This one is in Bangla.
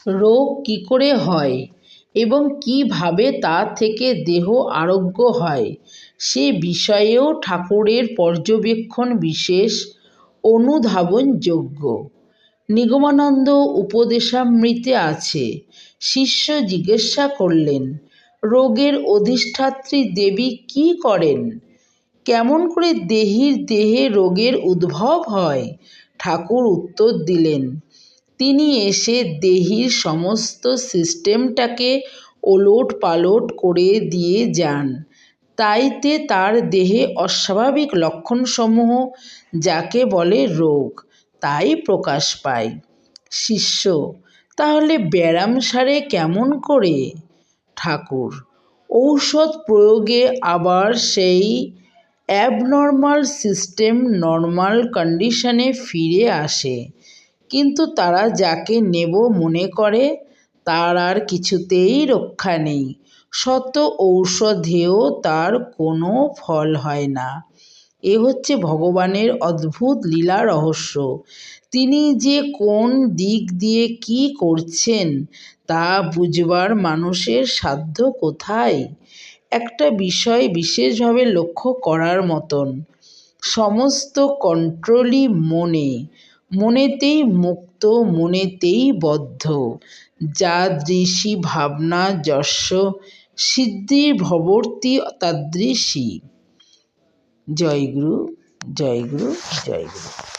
রোগ কী করে হয় এবং কীভাবে তা থেকে দেহ আরোগ্য হয় সে বিষয়েও ঠাকুরের পর্যবেক্ষণ বিশেষ অনুধাবনযোগ্য। নিগমানন্দ উপদেশামৃতে আছে, শিষ্য জিজ্ঞাসা করলেন, রোগের অধিষ্ঠাত্রী দেবী কী করেন? কেমন করে দেহীর দেহে রোগের উদ্ভব হয়? ঠাকুর উত্তর দিলেন, তিনি এসে দেহীর সমস্ত সিস্টেমটাকে ওলট পালট করে দিয়ে যান। তাইতে তার দেহে অস্বাভাবিক লক্ষণসমূহ, যাকে বলে রোগ, তাই প্রকাশ পায়। শিষ্য, তাহলে ব্যায়াম সারে কেমন করে? ঠাকুর, ঔষধ প্রয়োগে আবার সেই অ্যাবনর্মাল সিস্টেম নর্মাল কন্ডিশনে ফিরে আসে। কিন্তু তারা যাকে নেব মনে করে তার আর কিছুতেই রক্ষা নেই। শত ঔষধেও তার কোনো ফল হয় না। এ হচ্ছে ভগবানের অদ্ভুত লীলা রহস্য। তিনি যে কোন দিক দিয়ে কী করছেন তা বুঝবার মানুষের সাধ্য কোথায়? একটা বিষয় বিশেষভাবে লক্ষ্য করার মতন, সমস্ত কন্ট্রোলই মনেতেই মুক্ত, মনেতেই বদ্ধ। যাদৃশী ভাবনা যস্য সিদ্ধির্ভবতি তাদৃশী। জয় গুরু, জয় গুরু, জয় গুরু।